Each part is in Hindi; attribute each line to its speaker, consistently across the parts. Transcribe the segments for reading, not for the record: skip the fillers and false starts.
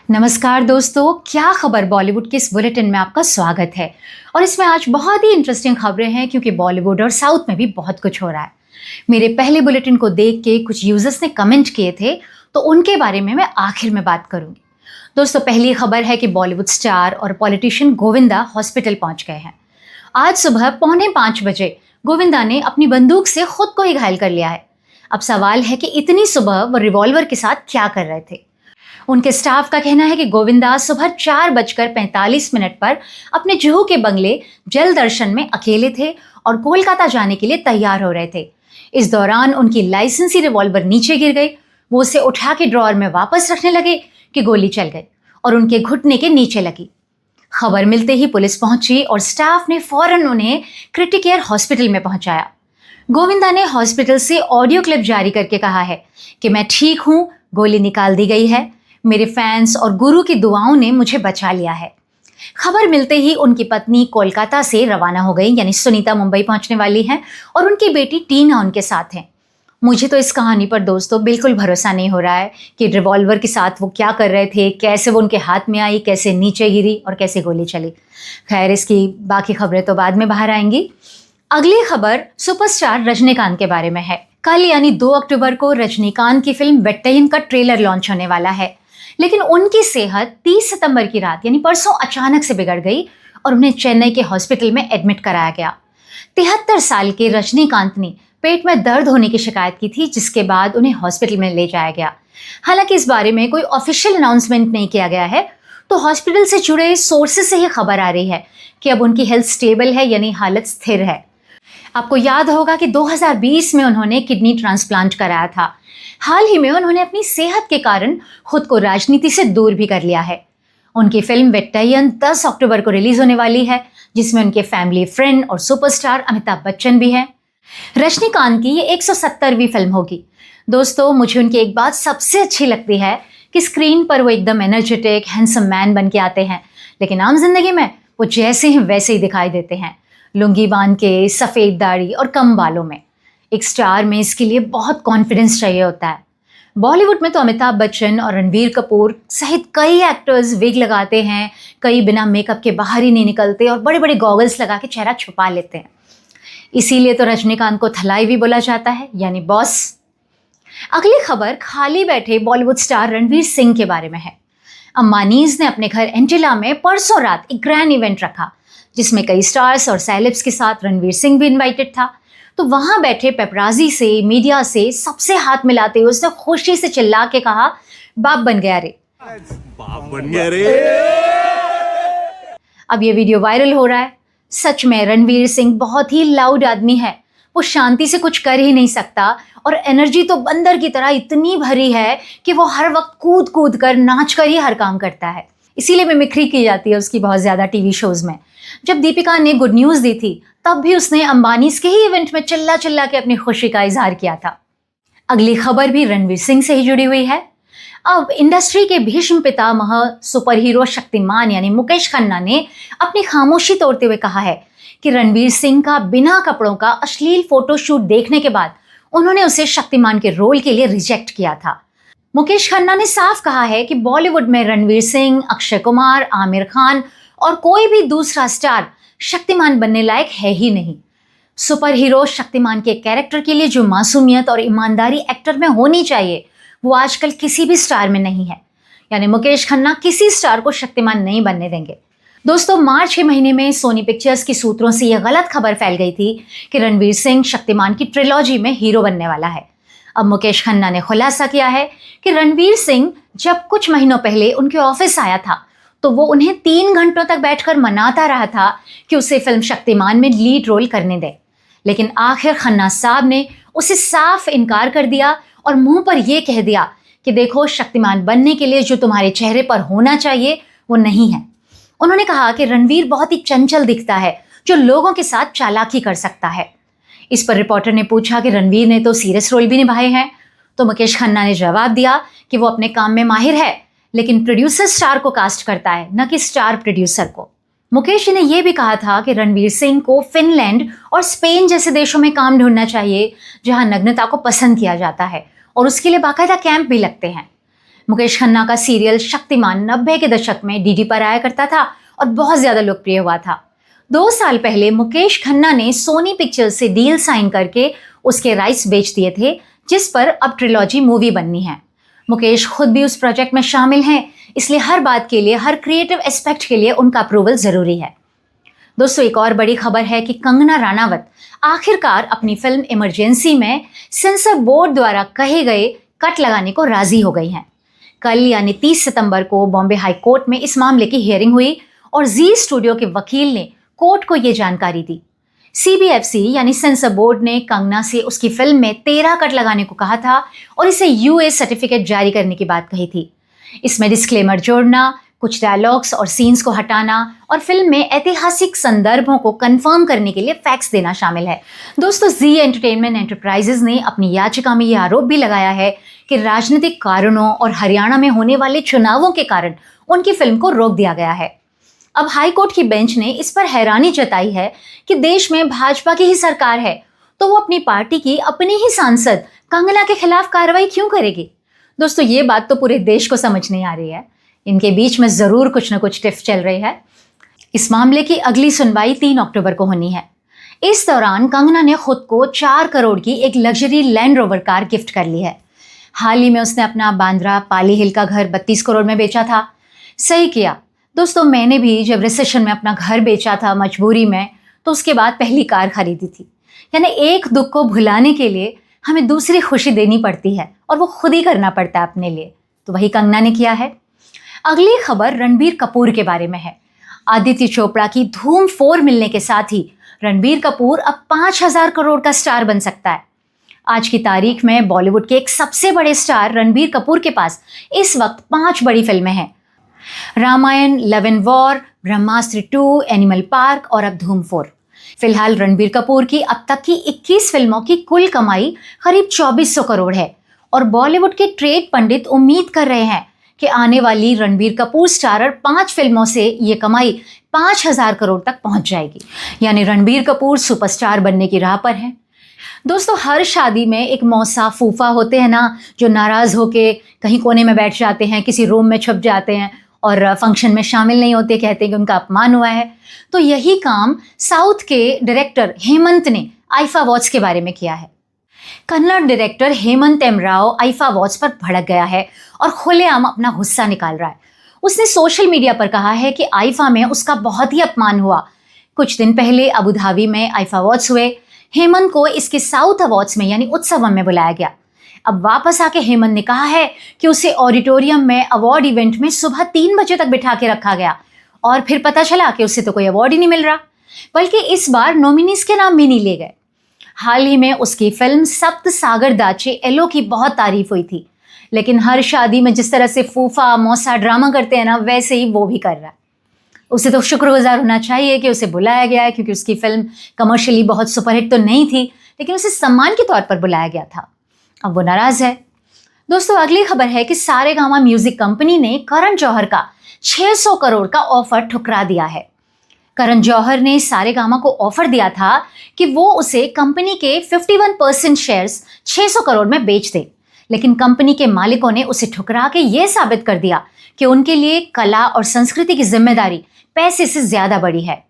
Speaker 1: नमस्कार दोस्तों, क्या खबर बॉलीवुड के इस बुलेटिन में आपका स्वागत है। और इसमें आज बहुत ही इंटरेस्टिंग खबरें हैं क्योंकि बॉलीवुड और साउथ में भी बहुत कुछ हो रहा है। मेरे पहले बुलेटिन को देख के कुछ यूजर्स ने कमेंट किए थे, तो उनके बारे में मैं आखिर में बात करूंगी। दोस्तों, पहली खबर है कि बॉलीवुड स्टार और पॉलिटिशियन गोविंदा हॉस्पिटल पहुंच गए हैं। आज सुबह 4:45 बजे गोविंदा ने अपनी बंदूक से खुद को ही घायल कर लिया है। अब सवाल है कि इतनी सुबह वो रिवॉल्वर के साथ क्या कर रहे थे। उनके स्टाफ का कहना है कि गोविंदा सुबह 4:45 पर अपने जुहू के बंगले जल दर्शन में अकेले थे और कोलकाता जाने के लिए तैयार हो रहे थे। इस दौरान उनकी लाइसेंसी रिवॉल्वर नीचे गिर गई। वो उसे उठा के ड्रॉअर में वापस रखने लगे कि गोली चल गई और उनके घुटने के नीचे लगी। खबर मिलते ही पुलिस पहुंची और स्टाफ ने फौरन उन्हें क्रिटिकेयर हॉस्पिटल में पहुंचाया। गोविंदा ने हॉस्पिटल से ऑडियो क्लिप जारी करके कहा है कि मैं ठीक हूं, गोली निकाल दी गई है, मेरे फैंस और गुरु की दुआओं ने मुझे बचा लिया है। खबर मिलते ही उनकी पत्नी कोलकाता से रवाना हो गई, यानी सुनीता मुंबई पहुंचने वाली हैं और उनकी बेटी टीना उनके साथ हैं। मुझे तो इस कहानी पर दोस्तों बिल्कुल भरोसा नहीं हो रहा है कि रिवॉल्वर के साथ वो क्या कर रहे थे, कैसे वो उनके हाथ में आई, कैसे नीचे गिरी और कैसे गोली चली। खैर, इसकी बाकी खबरें तो बाद में बाहर आएंगी। अगली खबर सुपरस्टार रजनीकांत के बारे में है। कल यानी 2 अक्टूबर को रजनीकांत की फिल्म वेट्टयन का ट्रेलर लॉन्च होने वाला है, लेकिन उनकी सेहत 30 सितंबर की रात यानी परसों अचानक से बिगड़ गई और उन्हें चेन्नई के हॉस्पिटल में एडमिट कराया गया। 73 साल के रजनीकांत ने पेट में दर्द होने की शिकायत की थी, जिसके बाद उन्हें हॉस्पिटल में ले जाया गया। हालांकि इस बारे में कोई ऑफिशियल अनाउंसमेंट नहीं किया गया है, तो हॉस्पिटल से जुड़े सोर्सेज से ही खबर आ रही है कि अब उनकी हेल्थ स्टेबल है, यानी हालत स्थिर है। आपको याद होगा कि 2020 में उन्होंने किडनी ट्रांसप्लांट कराया था। हाल ही में उन्होंने अपनी सेहत के कारण खुद को राजनीति से दूर भी कर लिया है। उनकी फिल्म वेट्टयन 10 अक्टूबर को रिलीज होने वाली है, जिसमें उनके फैमिली फ्रेंड और सुपरस्टार अमिताभ बच्चन भी हैं। रजनीकांत की ये 170वीं फिल्म होगी। दोस्तों, मुझे उनकी एक बात सबसे अच्छी लगती है कि स्क्रीन पर वो एकदम एनर्जेटिक हैंडसम मैन बन के आते हैं, लेकिन आम जिंदगी में वो जैसे हैं वैसे ही दिखाई देते हैं, लुंगी बांध के, सफ़ेद दाढ़ी और कम बालों में। एक स्टार में इसके लिए बहुत कॉन्फिडेंस चाहिए होता है। बॉलीवुड में तो अमिताभ बच्चन और रणबीर कपूर सहित कई एक्टर्स विग लगाते हैं, कई बिना मेकअप के बाहर ही नहीं निकलते और बड़े बड़े गॉगल्स लगा के चेहरा छुपा लेते हैं। इसीलिए तो रजनीकांत को थलाई भी बोला जाता है, यानी बॉस। अगली खबर खाली बैठे बॉलीवुड स्टार रणवीर सिंह के बारे में है। अंबानीज ने अपने घर एंटिला में परसों रात एक ग्रैंड इवेंट रखा, जिसमें कई स्टार्स और सेलेब्स के साथ रणवीर सिंह भी इन्वाइटेड था। तो वहां बैठे पेपराजी से, मीडिया से सबसे हाथ मिलाते हुए उसने खुशी से चिल्ला के कहा, बाप बन गया रे,
Speaker 2: बाप बन गया रे।
Speaker 1: अब ये वीडियो वायरल हो रहा है। सच में रणवीर सिंह बहुत ही लाउड आदमी है। वो शांति से कुछ कर ही नहीं सकता और एनर्जी तो बंदर की तरह इतनी भरी है कि वो हर वक्त कूद कूद कर, नाच कर ही हर काम करता है। इसीलिए मिमिक्री की जाती है उसकी बहुत ज्यादा टीवी शोज में। जब दीपिका ने गुड न्यूज दी थी, तब भी उसने अंबानीज के ही इवेंट में चिल्ला चिल्ला के अपनी खुशी का इजहार किया था। अगली खबर भी रणवीर सिंह से ही जुड़ी हुई है। अब इंडस्ट्री के भीष्म पितामह सुपर हीरो शक्तिमान यानी मुकेश खन्ना ने अपनी खामोशी तोड़ते हुए कहा है कि रणवीर सिंह का बिना कपड़ों का अश्लील फोटोशूट देखने के बाद उन्होंने उसे शक्तिमान के रोल के लिए रिजेक्ट किया था। मुकेश खन्ना ने साफ कहा है कि बॉलीवुड में रणवीर सिंह, अक्षय कुमार, आमिर खान और कोई भी दूसरा स्टार शक्तिमान बनने लायक है ही नहीं। सुपर हीरो शक्तिमान के कैरेक्टर के लिए जो मासूमियत और ईमानदारी एक्टर में होनी चाहिए, वो आजकल किसी भी स्टार में नहीं है। यानी मुकेश खन्ना किसी स्टार को शक्तिमान नहीं बनने देंगे। दोस्तों, मार्च के महीने में सोनी पिक्चर्स के सूत्रों से यह गलत खबर फैल गई थी कि रणवीर सिंह शक्तिमान की ट्रिलॉजी में हीरो बनने वाला है। अब मुकेश खन्ना ने खुलासा किया है कि रणवीर सिंह जब कुछ महीनों पहले उनके ऑफिस आया था, तो वो उन्हें 3 घंटों तक बैठकर मनाता रहा था कि उसे फिल्म शक्तिमान में लीड रोल करने दे। लेकिन आखिर खन्ना साहब ने उसे साफ इनकार कर दिया और मुंह पर यह कह दिया कि देखो, शक्तिमान बनने के लिए जो तुम्हारे चेहरे पर होना चाहिए वो नहीं है। उन्होंने कहा कि रणवीर बहुत ही चंचल दिखता है, जो लोगों के साथ चालाकी कर सकता है। इस पर रिपोर्टर ने पूछा कि रणवीर ने तो सीरियस रोल भी निभाए हैं, तो मुकेश खन्ना ने जवाब दिया कि वो अपने काम में माहिर है, लेकिन प्रोड्यूसर स्टार को कास्ट करता है, न कि स्टार प्रोड्यूसर को। मुकेश ने यह भी कहा था कि रणवीर सिंह को फिनलैंड और स्पेन जैसे देशों में काम ढूंढना चाहिए, जहां नग्नता को पसंद किया जाता है और उसके लिए बाकायदा कैंप भी लगते हैं। मुकेश खन्ना का सीरियल शक्तिमान 90 के दशक में डीडी पर आया करता था और बहुत ज़्यादा लोकप्रिय हुआ था। 2 साल पहले मुकेश खन्ना ने सोनी पिक्चर्स से डील साइन करके उसके राइट्स बेच दिए थे, जिस पर अब ट्रिलॉजी मूवी बननी है। मुकेश खुद भी उस प्रोजेक्ट में शामिल हैं, इसलिए हर बात के लिए, हर क्रिएटिव एस्पेक्ट के लिए उनका अप्रूवल ज़रूरी है। दोस्तों, एक और बड़ी खबर है कि कंगना रनावत आखिरकार अपनी फिल्म इमरजेंसी में सेंसर बोर्ड द्वारा कहे गए कट लगाने को राजी हो गई हैं। कल यानी 30 सितंबर को बॉम्बे हाई कोर्ट में इस मामले की हियरिंग हुई और जी स्टूडियो के वकील ने कोर्ट को ये जानकारी दी। CBFC यानी सेंसर बोर्ड ने कंगना से उसकी फिल्म में 13 कट लगाने को कहा था और इसे UA सर्टिफिकेट जारी करने की बात कही थी। इसमें डिस्क्लेमर जोड़ना, कुछ डायलॉग्स और सीन्स को हटाना और फिल्म में ऐतिहासिक संदर्भों को कंफर्म करने के लिए फैक्स देना शामिल है। दोस्तों, जी एंटरटेनमेंट एंटरप्राइजेज ने अपनी याचिका में यह आरोप भी लगाया है कि राजनीतिक कारणों और हरियाणा में होने वाले चुनावों के कारण उनकी फिल्म को रोक दिया गया है। अब हाई कोर्ट की बेंच ने इस पर हैरानी जताई है कि देश में भाजपा की ही सरकार है तो वो अपनी पार्टी की अपनी ही सांसद कंगना के खिलाफ कार्रवाई क्यों करेगी। दोस्तों, ये बात तो पूरे देश को समझ नहीं आ रही है। इनके बीच में ज़रूर कुछ न कुछ टिफ चल रही है। इस मामले की अगली सुनवाई 3 अक्टूबर को होनी है। इस दौरान कंगना ने खुद को 4 करोड़ की एक luxury land rover car gift कर ली है। हाल ही में उसने अपना बांद्रा पाली हिल का घर 32 करोड़ में बेचा था। सही किया। दोस्तों, मैंने भी जब रिसेशन में अपना घर बेचा था मजबूरी में, तो उसके बाद पहली कार खरीदी थी। यानी एक दुख को भुलाने के लिए हमें दूसरी खुशी देनी पड़ती है और वो खुद ही करना पड़ता है अपने लिए। तो वही कंगना ने किया है। अगली खबर रणबीर कपूर के बारे में है। आदित्य चोपड़ा की धूम 4 मिलने के साथ ही रणबीर कपूर अब 5000 करोड़ का स्टार बन सकता है। आज की तारीख में बॉलीवुड के एक सबसे बड़े स्टार रणबीर कपूर के पास इस वक्त 5 बड़ी फिल्में हैं। Ramayan, Love and War, Brahmastra 2, Animal Park और अब धूम 4। फिलहाल रणबीर कपूर की अब तक की 21 फिल्मों की कुल कमाई करीब 2400 करोड़ है और बॉलीवुड के ट्रेड पंडित उम्मीद कर रहे हैं कि आने वाली रणबीर कपूर स्टारर 5 फिल्मों से ये कमाई 5000 करोड़ तक पहुंच जाएगी। यानी रणबीर कपूर सुपरस्टार बनने की राह पर हैं। दोस्तों, हर शादी में एक मौसा फूफा होते हैं ना, जो नाराज होके कहीं कोने में बैठ जाते हैं, किसी रूम में छुप जाते हैं और फंक्शन में शामिल नहीं होते, कहते हैं कि उनका अपमान हुआ है। तो यही काम साउथ के डायरेक्टर हेमंत ने आईफा अवार्ड्स के बारे में किया है। Kannada director Hemant M Rao IIFA awards पर भड़क गया है और खुलेआम अपना गुस्सा निकाल रहा है। उसने सोशल मीडिया पर कहा है कि आईफा में उसका बहुत ही अपमान हुआ। कुछ दिन पहले अबू धाबी में आईफा अवार्ड्स हुए। हेमंत को इसके साउथ अवार्ड्स में यानी उत्सवम में बुलाया गया। अब वापस आके हेमंत ने कहा है कि उसे ऑडिटोरियम में अवार्ड इवेंट में सुबह 3 बजे तक बिठा के रखा गया और फिर पता चला कि उसे तो कोई अवार्ड ही नहीं मिल रहा, बल्कि इस बार नॉमिनीज के नाम भी नहीं ले गए। हाल ही में उसकी फिल्म सप्त सागर दाचे एलो की बहुत तारीफ हुई थी, लेकिन हर शादी में जिस तरह से फूफा मौसा ड्रामा करते हैं ना, वैसे ही वो भी कर रहा है। उसे तो शुक्रगुजार होना चाहिए कि उसे बुलाया गया है, क्योंकि उसकी फिल्म कमर्शियली बहुत सुपरहिट तो नहीं थी, लेकिन उसे सम्मान के तौर पर बुलाया गया था। अब वो नाराज है। दोस्तों, अगली खबर है कि सारेगामा म्यूजिक कंपनी ने करण जौहर का 600 करोड़ का ऑफर ठुकरा दिया है। करण जौहर ने सारेगामा को ऑफर दिया था कि वो उसे कंपनी के 51% शेयर्स 600 करोड़ में बेच दे, लेकिन कंपनी के मालिकों ने उसे ठुकरा के ये साबित कर दिया कि उनके लिए कला और संस्कृति की जिम्मेदारी पैसे से ज्यादा बड़ी है।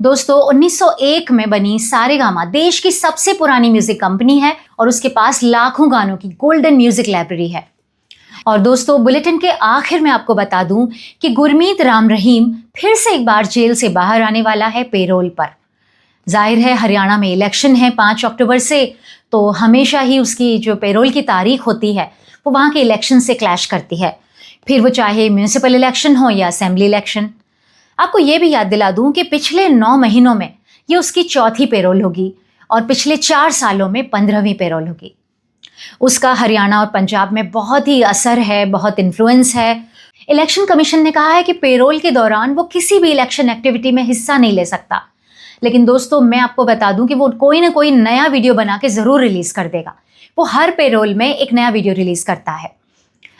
Speaker 1: दोस्तों, 1901 में बनी सारेगामा देश की सबसे पुरानी म्यूजिक कंपनी है और उसके पास लाखों गानों की गोल्डन म्यूजिक लाइब्रेरी है। और दोस्तों, बुलेटिन के आखिर में आपको बता दूं कि गुरमीत राम रहीम फिर से एक बार जेल से बाहर आने वाला है पेरोल पर। जाहिर है, हरियाणा में इलेक्शन है 5 अक्टूबर से, तो हमेशा ही उसकी जो पेरोल की तारीख होती है वो वहाँ के इलेक्शन से क्लैश करती है, फिर वो चाहे म्यूनिसिपल इलेक्शन हो या असेंबली इलेक्शन। आपको ये भी याद दिला दूं कि पिछले 9 महीनों में ये उसकी चौथी पेरोल होगी और पिछले 4 सालों में 15वीं पेरोल होगी। उसका हरियाणा और पंजाब में बहुत ही असर है, बहुत इन्फ्लुएंस है। इलेक्शन कमीशन ने कहा है कि पेरोल के दौरान वो किसी भी इलेक्शन एक्टिविटी में हिस्सा नहीं ले सकता, लेकिन दोस्तों, मैं आपको बता दूं कि वो कोई ना कोई नया वीडियो बना के ज़रूर रिलीज़ कर देगा। वो हर पेरोल में एक नया वीडियो रिलीज़ करता है।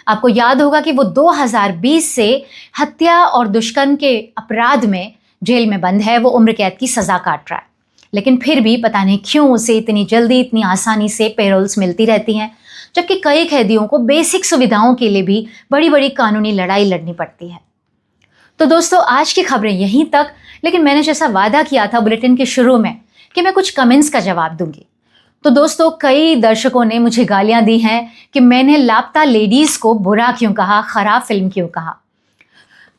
Speaker 1: आपको याद होगा कि वो 2020 से हत्या और दुष्कर्म के अपराध में जेल में बंद है। वो उम्र कैद की सज़ा काट रहा है, लेकिन फिर भी पता नहीं क्यों उसे इतनी जल्दी, इतनी आसानी से पेरोल्स मिलती रहती हैं। जबकि कई कैदियों को बेसिक सुविधाओं के लिए भी बड़ी बड़ी कानूनी लड़ाई लड़नी पड़ती है। तो दोस्तों, आज की खबरें यहीं तक, लेकिन मैंने जैसा वादा किया था बुलेटिन के शुरू में कि मैं कुछ कमेंट्स का जवाब दूंगी। तो दोस्तों, कई दर्शकों ने मुझे गालियां दी हैं कि मैंने लापता लेडीज़ को बुरा क्यों कहा, ख़राब फिल्म क्यों कहा।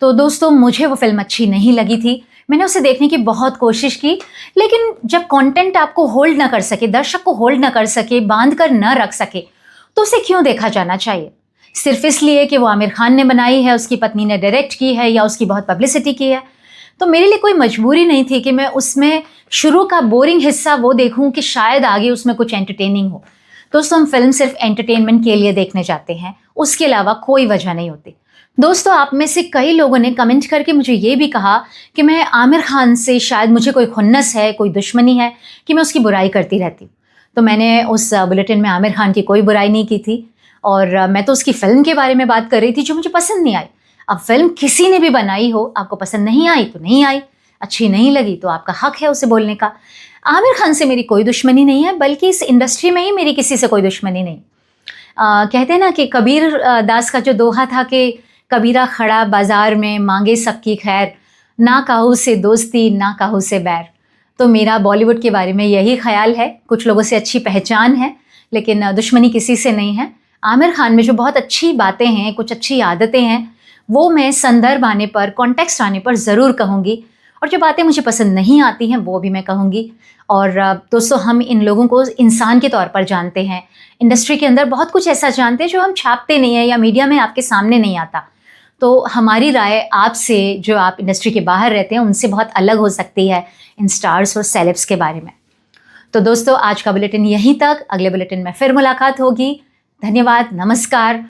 Speaker 1: तो दोस्तों, मुझे वो फिल्म अच्छी नहीं लगी थी। मैंने उसे देखने की बहुत कोशिश की, लेकिन जब कंटेंट आपको होल्ड ना कर सके, दर्शक को होल्ड ना कर सके, बांध कर न रख सके, तो उसे क्यों देखा जाना चाहिए? सिर्फ इसलिए कि वो आमिर खान ने बनाई है, उसकी पत्नी ने डायरेक्ट की है या उसकी बहुत पब्लिसिटी की है। तो मेरे लिए कोई मजबूरी नहीं थी कि मैं उसमें शुरू का बोरिंग हिस्सा वो देखूं कि शायद आगे उसमें कुछ एंटरटेनिंग हो। दोस्तों, हम फिल्म सिर्फ एंटरटेनमेंट के लिए देखने जाते हैं, उसके अलावा कोई वजह नहीं होती। दोस्तों, आप में से कई लोगों ने कमेंट करके मुझे ये भी कहा कि मैं आमिर खान से शायद मुझे कोई खुन्नस है, कोई दुश्मनी है कि मैं उसकी बुराई करती रहती हूँ। तो मैंने उस बुलेटिन में आमिर खान की कोई बुराई नहीं की थी, और मैं तो उसकी फ़िल्म के बारे में बात कर रही थी जो मुझे पसंद नहीं आई। अब फिल्म किसी ने भी बनाई हो, आपको पसंद नहीं आई तो नहीं आई, अच्छी नहीं लगी तो आपका हक है उसे बोलने का। आमिर खान से मेरी कोई दुश्मनी नहीं है, बल्कि इस इंडस्ट्री में ही मेरी किसी से कोई दुश्मनी नहीं। कहते हैं ना कि कबीर दास का जो दोहा था कि कबीरा खड़ा बाजार में मांगे सबकी खैर, ना काहू से दोस्ती ना काहू से बैर। तो मेरा बॉलीवुड के बारे में यही ख्याल है। कुछ लोगों से अच्छी पहचान है, लेकिन दुश्मनी किसी से नहीं है। आमिर खान में जो बहुत अच्छी बातें हैं, कुछ अच्छी आदतें हैं, वो मैं संदर्भ आने पर, कॉन्टेक्स्ट आने पर ज़रूर कहूँगी, और जो बातें मुझे पसंद नहीं आती हैं वो भी मैं कहूँगी। और दोस्तों, हम इन लोगों को इंसान के तौर पर जानते हैं, इंडस्ट्री के अंदर बहुत कुछ ऐसा जानते हैं जो हम छापते नहीं हैं या मीडिया में आपके सामने नहीं आता। तो हमारी राय आपसे, जो आप इंडस्ट्री के बाहर रहते हैं, उनसे बहुत अलग हो सकती है इन स्टार्स और सेलेब्स के बारे में। तो दोस्तों, आज का बुलेटिन यहीं तक। अगले बुलेटिन में फिर मुलाकात होगी। धन्यवाद, नमस्कार।